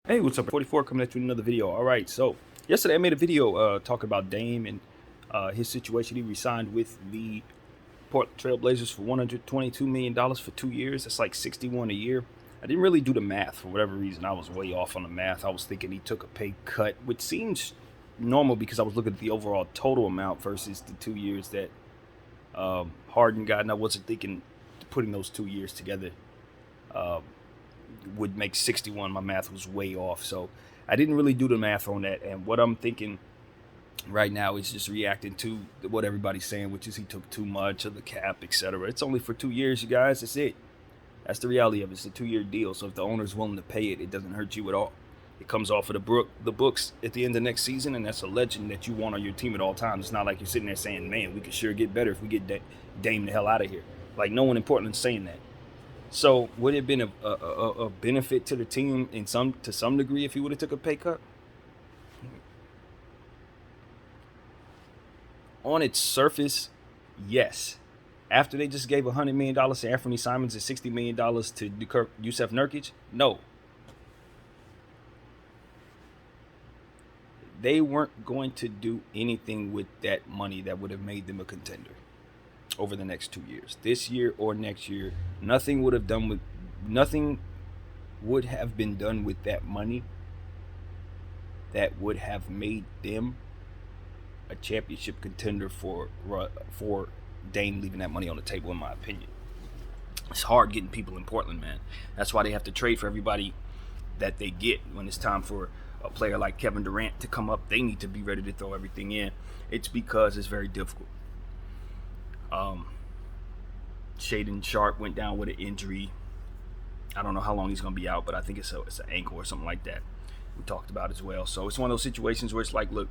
Hey, what's up? 44 coming at you with another video. All right, so yesterday I made a video talking about Dame and his situation. He resigned with the Portland Trail Blazers for $122 million for 2 years. That's like 61 a year. I didn't really do the math for whatever reason. I was way off on the math. I was thinking he took a pay cut, which seems normal because I was looking at the overall total amount versus the 2 years that Harden got, and I wasn't thinking putting those 2 years together would make 61. My math was way off, so I didn't really do the math on that. And what I'm thinking right now is just reacting to what everybody's saying, which is he took too much of the cap, etc. It's only for 2 years, you guys. That's it. That's the reality of it. It's a 2-year deal, so if the owner's willing to pay it, it doesn't hurt you at all. It comes off of the books at the end of next season, and that's a legend that you want on your team at all times. It's not like you're sitting there saying, man, we could sure get better if we get Dame the hell out of here. Like, no one in Portland's saying that. So would it have been a benefit to the team to some degree if he would have took a pay cut? On its surface, yes. After they just gave $100 million to Anthony Simons and $60 million to Yusef Nurkic, no. They weren't going to do anything with that money that would have made them a contender over the next 2 years. This year or next year, nothing would have been done with that money that would have made them a championship contender for Dame leaving that money on the table, in my opinion. It's hard getting people in Portland, man. That's why they have to trade for everybody that they get. When it's time for a player like Kevin Durant to come up, they need to be ready to throw everything in. It's because it's very difficult. Shaden Sharp went down with an injury. I don't know how long he's going to be out, but I think it's an ankle or something like that. We talked about as well. So it's one of those situations where it's like, look,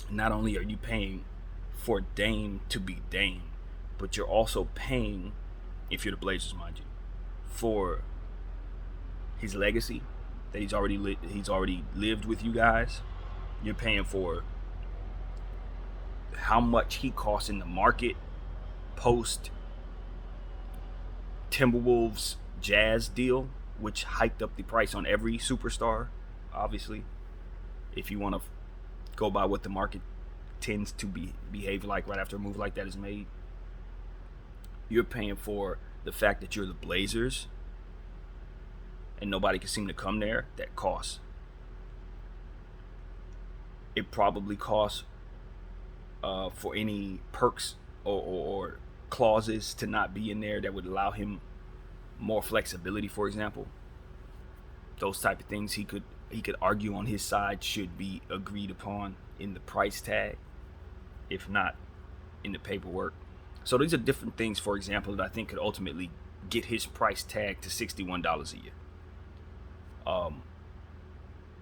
not only are you paying for Dame to be Dame, but you're also paying, if you're the Blazers, mind you, for his legacy that he's already lived with you guys. You're paying for how much he costs in the market post Timberwolves Jazz deal, which hiked up the price on every superstar, obviously, if you want to go by what the market tends to behave like right after a move like that is made. You're paying for the fact that you're the Blazers and nobody can seem to come there. That costs. It probably costs for any perks or clauses to not be in there that would allow him more flexibility, for example. Those type of things he could argue on his side should be agreed upon in the price tag, if not in the paperwork. So these are different things, for example, that I think could ultimately get his price tag to $61 a year.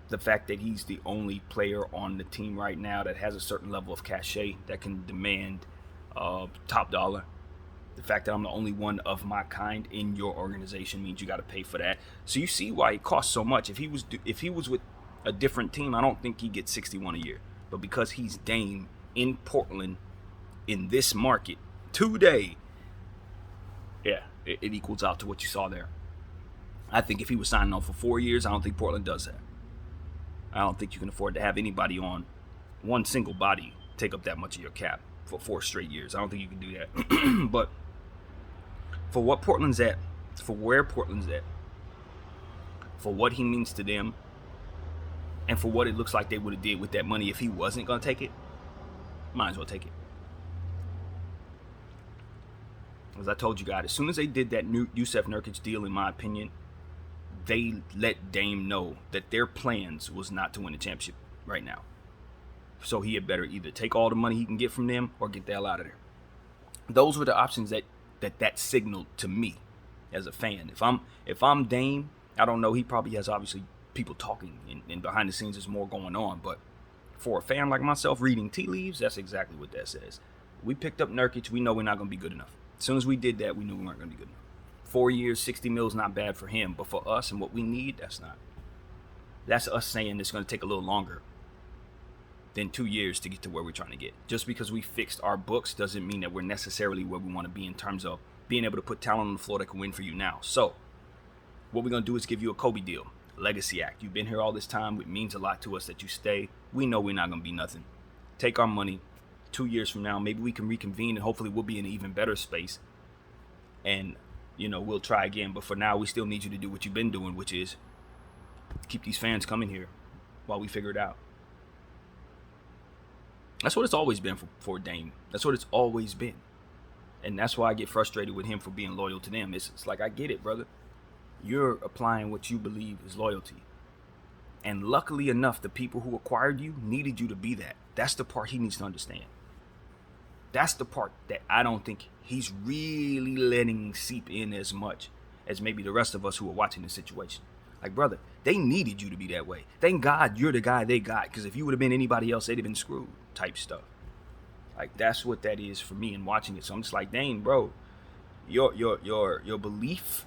The fact that he's the only player on the team right now that has a certain level of cachet that can demand top dollar. The fact that I'm the only one of my kind in your organization means you got to pay for that. So you see why it costs so much. If he was with a different team, I don't think he'd get 61 a year. But because he's Dame in Portland in this market today, yeah, it equals out to what you saw there. I think if he was signing on for 4 years, I don't think Portland does that. I don't think you can afford to have anybody on one single body take up that much of your cap for 4 straight years. I don't think you can do that. But for what Portland's at, for where Portland's at, for what he means to them, and for what it looks like they would have did with that money if he wasn't going to take it, might as well take it. As I told you guys, as soon as they did that new Yusef Nurkic deal, in my opinion, they let Dame know that their plans was not to win a championship right now. So he had better either take all the money he can get from them or get the hell out of there. Those were the options that signaled to me as a fan. If I'm Dame, I don't know, he probably has obviously people talking and behind the scenes there's more going on, but for a fan like myself reading tea leaves, that's exactly what that says. We picked up Nurkic, we know we're not going to be good enough. As soon as we did that, we knew we weren't going to be good enough. 4 years, 60 mil is not bad for him, but for us and what we need, that's not. That's us saying it's going to take a little longer than 2 years to get to where we're trying to get. Just because we fixed our books doesn't mean that we're necessarily where we want to be in terms of being able to put talent on the floor that can win for you now. So what we're going to do is give you a Kobe deal. Legacy act. You've been here all this time. It means a lot to us that you stay. We know we're not going to be nothing. Take our money. 2 years from now, maybe we can reconvene and hopefully we'll be in an even better space. And, we'll try again. But for now, we still need you to do what you've been doing, which is keep these fans coming here while we figure it out. That's what it's always been for Dame. That's what it's always been. And that's why I get frustrated with him for being loyal to them. It's like, I get it, brother. You're applying what you believe is loyalty. And luckily enough, the people who acquired you needed you to be that. That's the part he needs to understand. That's the part that I don't think he's really letting seep in as much as maybe the rest of us who are watching the situation. Like, brother, they needed you to be that way. Thank God you're the guy they got, because if you would have been anybody else, they'd have been screwed type stuff. Like, that's what that is for me in watching it. So I'm just like, dang, bro, your belief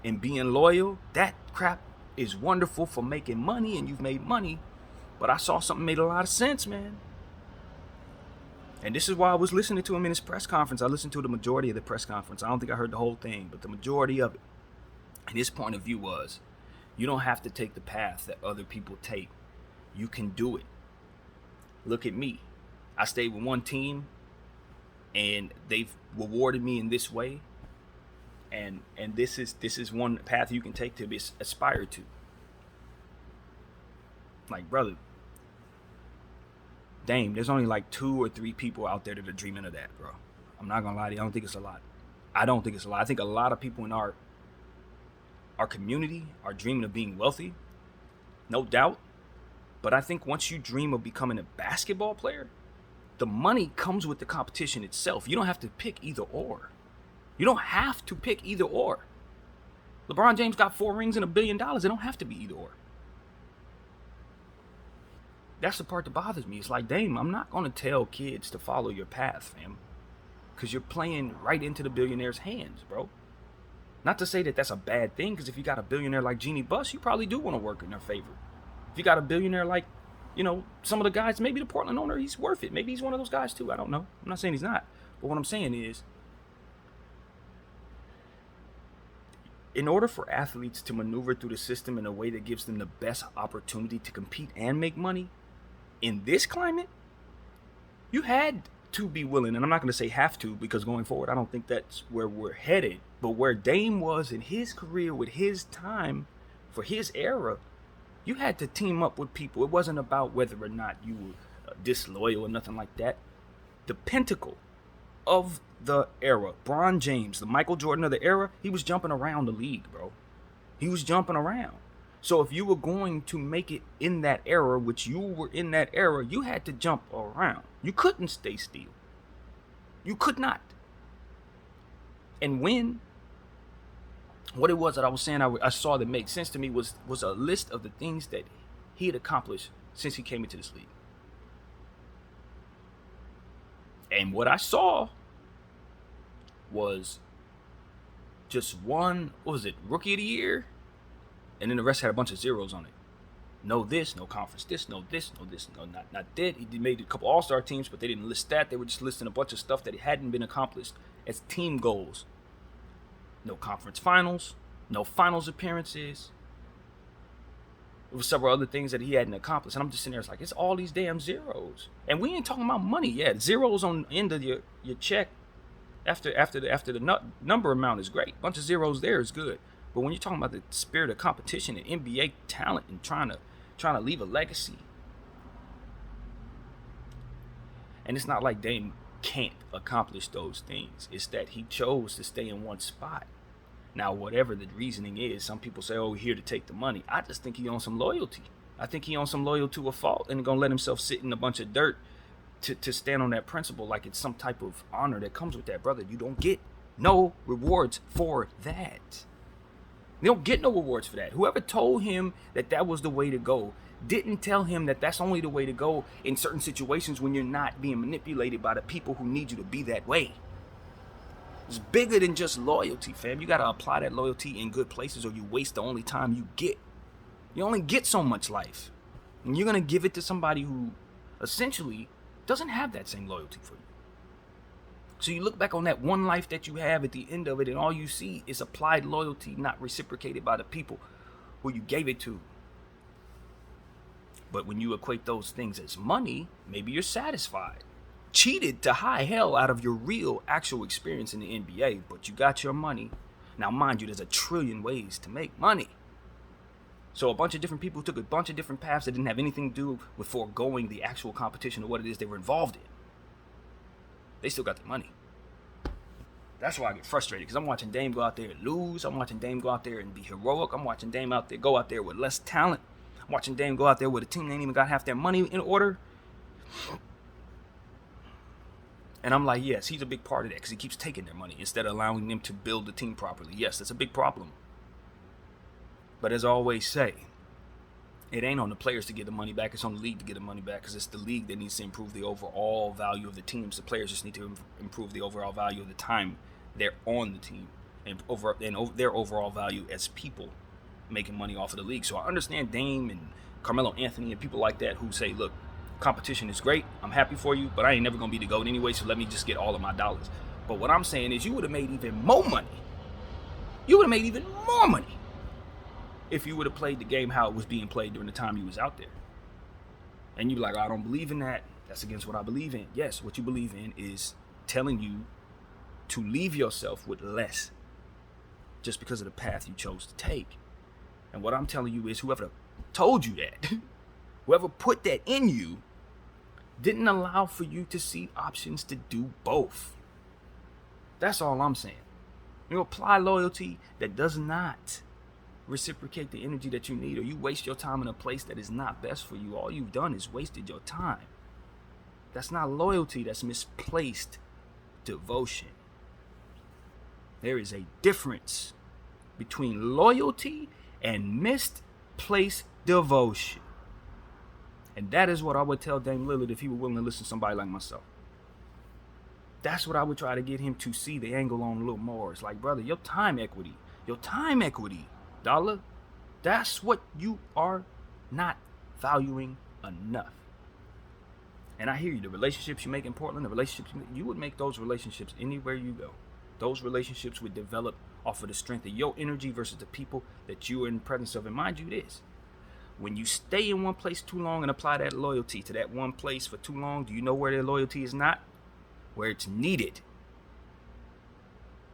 in being loyal, that crap is wonderful for making money, and you've made money. But I saw something made a lot of sense, man. And this is why I was listening to him in his press conference. I listened to the majority of the press conference. I don't think I heard the whole thing, but the majority of it. And his point of view was, you don't have to take the path that other people take. You can do it. Look at me. I stayed with one team, and they've rewarded me in this way. And this is one path you can take to aspire to. Like, brother, Dame, there's only like 2 or 3 people out there that are dreaming of that, bro. I'm not gonna lie to you. I don't think it's a lot. I think a lot of people in our community are dreaming of being wealthy, no doubt. But I think once you dream of becoming a basketball player, the money comes with the competition itself. You don't have to pick either or. You don't have to pick either or. LeBron James got 4 rings and $1 billion. It don't have to be either or. That's the part that bothers me. It's like, Dame, I'm not going to tell kids to follow your path, fam. Because you're playing right into the billionaire's hands, bro. Not to say that that's a bad thing, because if you got a billionaire like Jeannie Buss, you probably do want to work in their favor. If you got a billionaire like, some of the guys, maybe the Portland owner, he's worth it. Maybe he's one of those guys too. I don't know. I'm not saying he's not. But what I'm saying is, in order for athletes to maneuver through the system in a way that gives them the best opportunity to compete and make money, in this climate, you had to be willing, and I'm not going to say have to, because going forward, I don't think that's where we're headed. But where Dame was in his career with his time for his era, you had to team up with people. It wasn't about whether or not you were disloyal or nothing like that. The pinnacle of the era, Bron James, the Michael Jordan of the era, he was jumping around the league, bro. He was jumping around. So if you were going to make it in that era, which you were in that era, you had to jump around. You couldn't stay still. You could not. And what it was that I was saying I saw that made sense to me was a list of the things that he had accomplished since he came into this league. And what I saw was just one, Rookie of the Year? And then the rest had a bunch of zeros on it. No this, no conference this, no this, no this, no not that. He made a couple all-star teams, but they didn't list that. They were just listing a bunch of stuff that hadn't been accomplished as team goals. No conference finals, no finals appearances. There were several other things that he hadn't accomplished. And I'm just sitting there, it's like, it's all these damn zeros. And we ain't talking about money yet. Zeros on the end of your check after the number amount is great. A bunch of zeros there is good. But when you're talking about the spirit of competition and NBA talent and trying to leave a legacy, and it's not like Dame can't accomplish those things. It's that he chose to stay in one spot. Now, whatever the reasoning is, some people say, oh, we're here to take the money. I just think he owns some loyalty. I think he owns some loyalty to a fault and going to let himself sit in a bunch of dirt to stand on that principle like it's some type of honor that comes with that. Brother, you don't get no rewards for that. They don't get no rewards for that. Whoever told him that was the way to go didn't tell him that that's only the way to go in certain situations when you're not being manipulated by the people who need you to be that way. It's bigger than just loyalty, fam. You got to apply that loyalty in good places or you waste the only time you get. You only get so much life. And you're going to give it to somebody who essentially doesn't have that same loyalty for you. So you look back on that one life that you have at the end of it, and all you see is applied loyalty not reciprocated by the people who you gave it to. But when you equate those things as money, maybe you're satisfied. Cheated to high hell out of your real, actual experience in the NBA, but you got your money. Now, mind you, there's a trillion ways to make money. So a bunch of different people took a bunch of different paths that didn't have anything to do with foregoing the actual competition or what it is they were involved in. They still got their money. That's why I get frustrated, because I'm watching Dame go out there and lose. I'm watching Dame go out there and be heroic. I'm watching Dame go out there with less talent. I'm watching Dame go out there with a team that ain't even got half their money in order. And I'm like, yes, he's a big part of that, because he keeps taking their money instead of allowing them to build the team properly. Yes, that's a big problem. But as I always say, it ain't on the players to get the money back. It's on the league to get the money back, because it's the league that needs to improve the overall value of the teams. The players just need to improve the overall value of the time they're on the team and their overall value as people making money off of the league. So I understand Dame and Carmelo Anthony and people like that who say, look, competition is great. I'm happy for you, but I ain't never going to be the GOAT anyway, so let me just get all of my dollars. But what I'm saying is you would have made even more money. You would have made even more money if you would have played the game how it was being played during the time you was out there. And you're like, I don't believe in that. That's against what I believe in. Yes, what you believe in is telling you to leave yourself with less just because of the path you chose to take. And what I'm telling you is whoever told you that, whoever put that in you, didn't allow for you to see options to do both. That's all I'm saying. You apply loyalty that does not reciprocate the energy that you need, or you waste your time in a place that is not best for you. All you've done is wasted your time. That's not loyalty, that's misplaced devotion. There is a difference between loyalty and misplaced devotion. And that is what I would tell Dame Lillard if he were willing to listen to somebody like myself. That's what I would try to get him to see the angle on a little more. It's like, brother, your time equity, dollar, that's what you are not valuing enough. And I hear you, the relationships you make in Portland, the relationships you would make those relationships anywhere you go. Those relationships would develop off of the strength of your energy versus the people that you are in the presence of. And mind you this, when you stay in one place too long and apply that loyalty to that one place for too long, do you know where their loyalty is not? Where it's needed.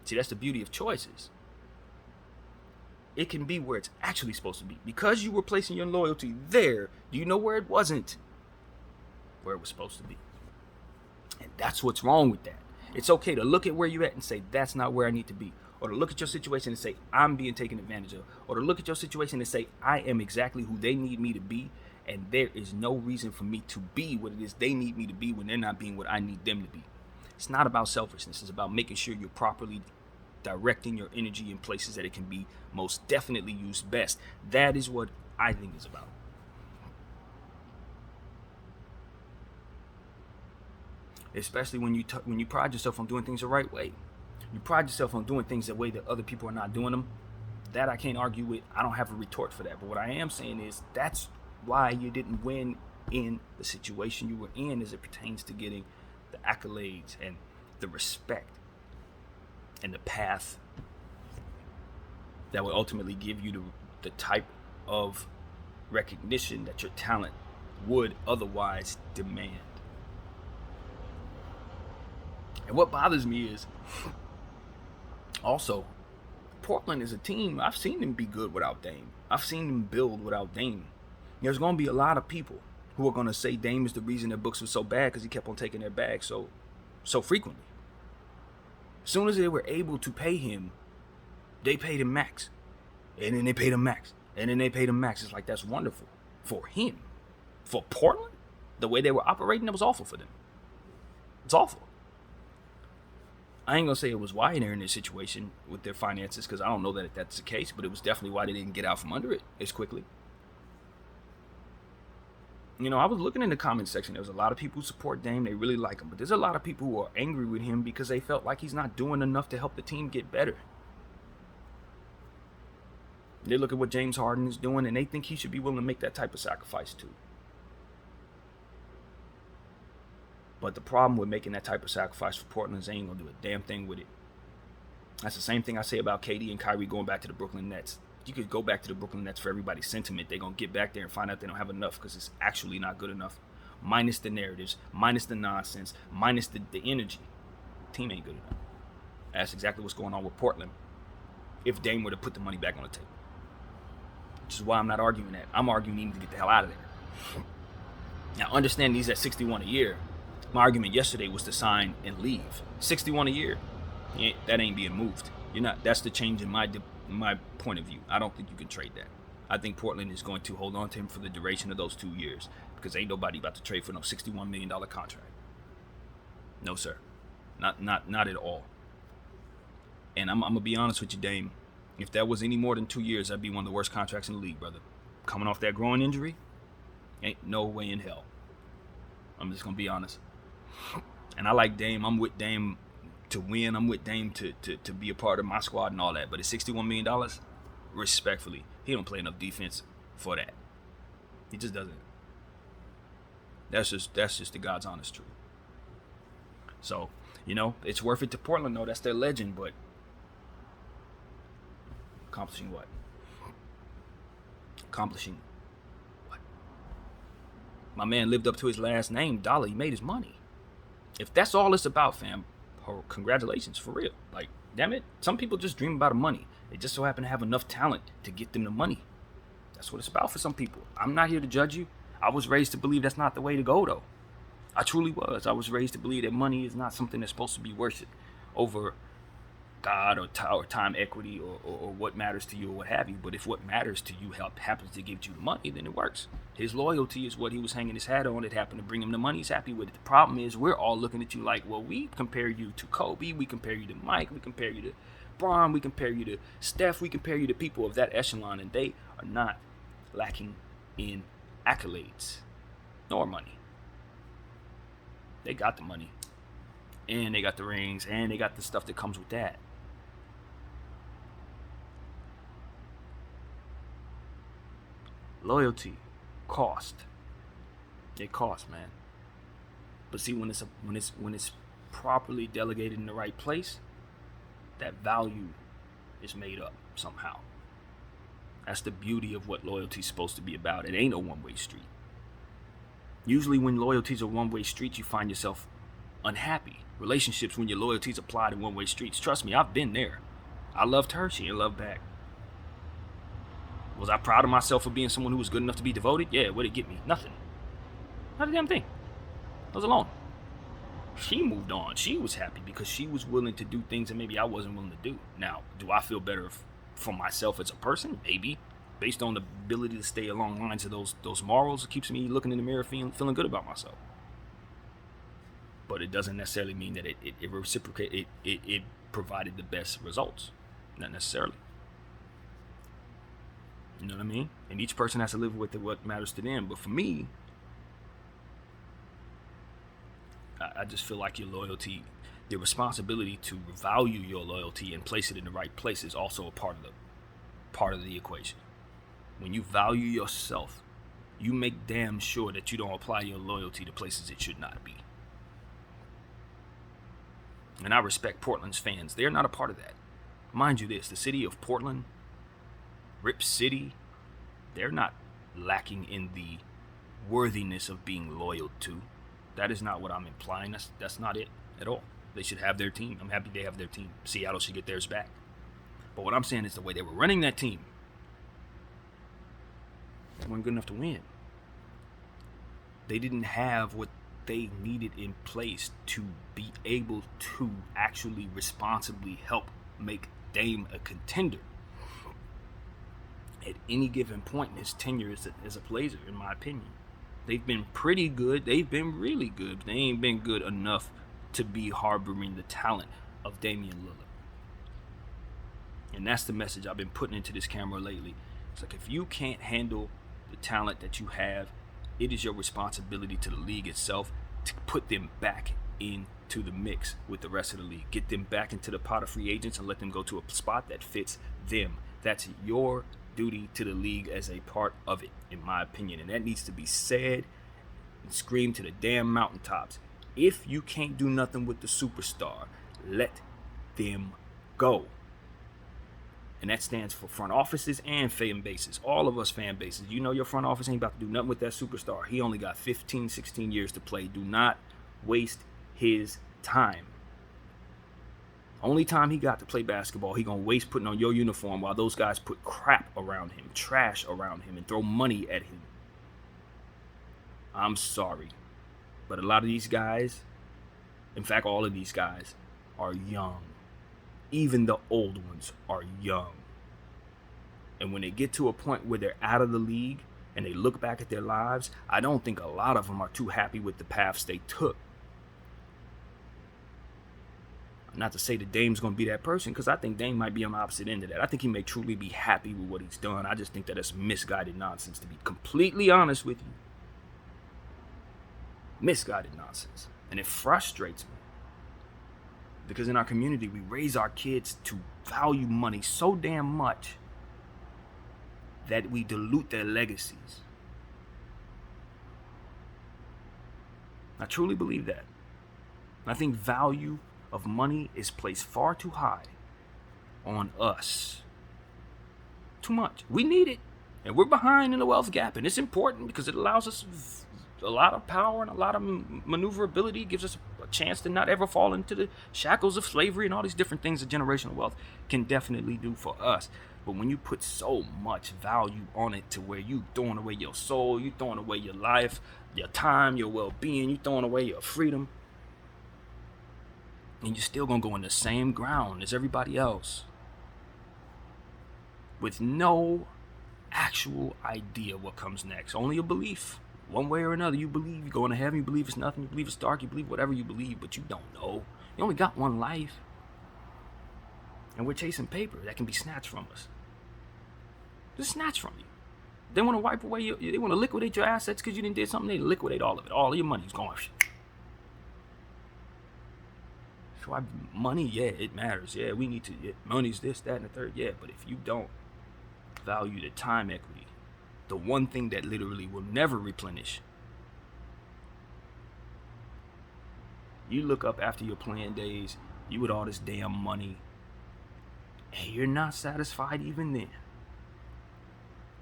See, that's the beauty of choices. It can be where it's actually supposed to be. Because you were placing your loyalty there, do you know where it wasn't? Where it was supposed to be. And that's what's wrong with that. It's okay to look at where you're at and say, that's not where I need to be. Or to look at your situation and say, I'm being taken advantage of. Or to look at your situation and say, I am exactly who they need me to be. And there is no reason for me to be what it is they need me to be when they're not being what I need them to be. It's not about selfishness. It's about making sure you're properly directing your energy in places that it can be most definitely used best. That is what I think it's about. Especially when you pride yourself on doing things the right way. You pride yourself on doing things the way that other people are not doing them. That I can't argue with. I don't have a retort for that. But what I am saying is that's why you didn't win in the situation you were in as it pertains to getting the accolades and the respect and the path that will ultimately give you the type of recognition that your talent would otherwise demand. And what bothers me is also, Portland is a team, I've seen them be good without Dame. I've seen them build without Dame. There's going to be a lot of people who are going to say Dame is the reason their books were so bad because he kept on taking their bag so frequently. As soon as they were able to pay him, they paid him max. And then they paid him max. And then they paid him max. It's like, that's wonderful. For him. For Portland, the way they were operating, it was awful for them. It's awful. I ain't going to say it was why they're in this situation with their finances, because I don't know that that's the case, but it was definitely why they didn't get out from under it as quickly. You know, I was looking in the comment section. There was a lot of people who support Dame. They really like him. But there's a lot of people who are angry with him because they felt like he's not doing enough to help the team get better. They look at what James Harden is doing, and they think he should be willing to make that type of sacrifice too. But the problem with making that type of sacrifice for Portland is they ain't going to do a damn thing with it. That's the same thing I say about KD and Kyrie going back to the Brooklyn Nets. you could go back to the Brooklyn Nets for everybody's sentiment. They're going to get back there and find out they don't have enough because it's actually not good enough. Minus the narratives, minus the nonsense, minus the energy. Team ain't good enough. That's exactly what's going on with Portland if Dame were to put the money back on the table. Which is why I'm not arguing that. I'm arguing he needs to get the hell out of there. Now, understand he's at 61 a year. My argument yesterday was to sign and leave. 61 a year. That ain't being moved. You're not. That's the change in my point of view. I don't think you can trade that. I think Portland is going to hold on to him for the duration of those 2 years because ain't nobody about to trade for no $61 million contract. No, sir. Not at all. And I'm going to be honest with you, Dame. If that was any more than 2 years, that'd be one of the worst contracts in the league, brother. Coming off that groin injury, ain't no way in hell. I'm just going to be honest. And I like Dame. I'm with Dame to win. I'm with Dame to be a part of my squad and all that. But at $61 million, respectfully, he don't play enough defense for that. He just doesn't. That's just the God's honest truth. So, it's worth it to Portland, though. That's their legend, but accomplishing what? My man lived up to his last name, Dollar. He made his money. If that's all it's about, fam, congratulations, for real. Like, damn it, some people just dream about the money. They just so happen to have enough talent to get them the money. That's what it's about for some people. I'm not here to judge you. I was raised to believe that's not the way to go, though. I truly was. I was raised to believe that money is not something that's supposed to be worshipped over God or time equity or what matters to you or what have you. But if what matters to you happens to give you the money, then it works. His loyalty is what he was hanging his hat on. It happened to bring him the money. He's happy with it. The problem is we're all looking at you like, well, we compare you to Kobe. We compare you to Mike. We compare you to Bron. We compare you to Steph. We compare you to people of that echelon, and they are not lacking in accolades nor money. They got the money, and they got the rings, and they got the stuff that comes with that. Loyalty, cost. It costs, man. But see, when it's properly delegated in the right place, that value is made up somehow. That's the beauty of what loyalty is supposed to be about. It ain't a one-way street. Usually when loyalty's a one-way street, you find yourself unhappy. Relationships, when your loyalty's applied in one-way streets, trust me, I've been there. I loved her, she didn't love back. Was I proud of myself for being someone who was good enough to be devoted? Yeah, what'd it get me? Nothing. Not a damn thing. I was alone. She moved on. She was happy because she was willing to do things that maybe I wasn't willing to do. Now, do I feel better for myself as a person? Maybe. Based on the ability to stay along lines of those morals, it keeps me looking in the mirror feeling good about myself. But it doesn't necessarily mean that it reciprocated. It provided the best results. Not necessarily. You know what I mean? And each person has to live with what matters to them. But for me, I just feel like your loyalty, the responsibility to value your loyalty and place it in the right place is also a part of the equation. When you value yourself, you make damn sure that you don't apply your loyalty to places it should not be. And I respect Portland's fans. They're not a part of that. Mind you this, the city of Portland, Rip City, they're not lacking in the worthiness of being loyal to. That is not what I'm implying. That's not it at all. They should have their team. I'm happy they have their team. Seattle should get theirs back. But what I'm saying is the way they were running that team, they weren't good enough to win. They didn't have what they needed in place to be able to actually responsibly help make Dame a contender at any given point in his tenure as a Blazer, in my opinion. They've been pretty good. They've been really good. They ain't been good enough to be harboring the talent of Damian Lillard. And that's the message I've been putting into this camera lately. It's like, if you can't handle the talent that you have, it is your responsibility to the league itself to put them back into the mix with the rest of the league. Get them back into the pot of free agents and let them go to a spot that fits them. That's your duty to the league as a part of it, in my opinion. And that needs to be said and screamed to the damn mountaintops. If you can't do nothing with the superstar, let them go. And that stands for front offices and fan bases. All of us fan bases. You know your front office ain't about to do nothing with that superstar. He only got 15, 16 years to play. Do not waste his time. Only time he got to play basketball, he gonna waste putting on your uniform while those guys put crap around him, trash around him, and throw money at him. I'm sorry. But a lot of these guys, in fact, all of these guys, are young. Even the old ones are young. And when they get to a point where they're out of the league and they look back at their lives, I don't think a lot of them are too happy with the paths they took. Not to say that Dame's going to be that person, because I think Dame might be on the opposite end of that. I think he may truly be happy with what he's done. I just think that it's misguided nonsense, to be completely honest with you. Misguided nonsense. And it frustrates me. Because in our community, we raise our kids to value money so damn much that we dilute their legacies. I truly believe that. I think value of money is placed far too high on us. Too much. We need it. And we're behind in the wealth gap. And it's important because it allows us a lot of power and a lot of maneuverability. It gives us a chance to not ever fall into the shackles of slavery and all these different things that generational wealth can definitely do for us. But when you put so much value on it to where you throwing away your soul, you throwing away your life, your time, your well-being, you throwing away your freedom, and you're still going to go in the same ground as everybody else with no actual idea what comes next. Only a belief. One way or another, you believe you're going to heaven, you believe it's nothing, you believe it's dark, you believe whatever you believe, but you don't know. You only got one life. And we're chasing paper that can be snatched from us. Just snatched from you. They want to wipe away they want to liquidate your assets because you didn't do something. They liquidate all of it. All of your money's gone. So money, yeah, it matters. Yeah, we need to. Yeah, money's this, that, and the third. Yeah, but if you don't value the time equity, the one thing that literally will never replenish. You look up after your playing days, you with all this damn money, and you're not satisfied even then.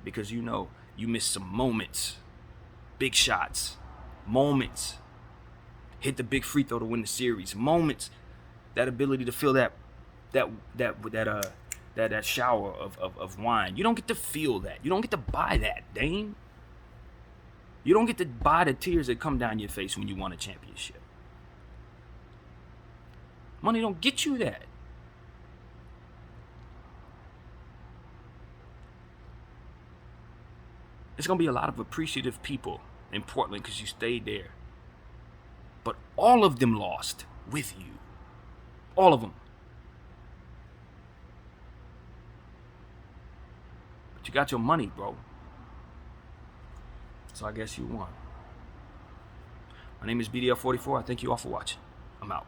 Because you know you missed some moments, big shots, moments, hit the big free throw to win the series, moments, that ability to feel that shower of wine. You don't get to feel that. You don't get to buy that, Dame. You don't get to buy the tears that come down your face when you won a championship. Money don't get you that. There's going to be a lot of appreciative people in Portland because you stayed there. But all of them lost with you. All of them. But you got your money, bro. So I guess you won. My name is BDL44. I thank you all for watching. I'm out.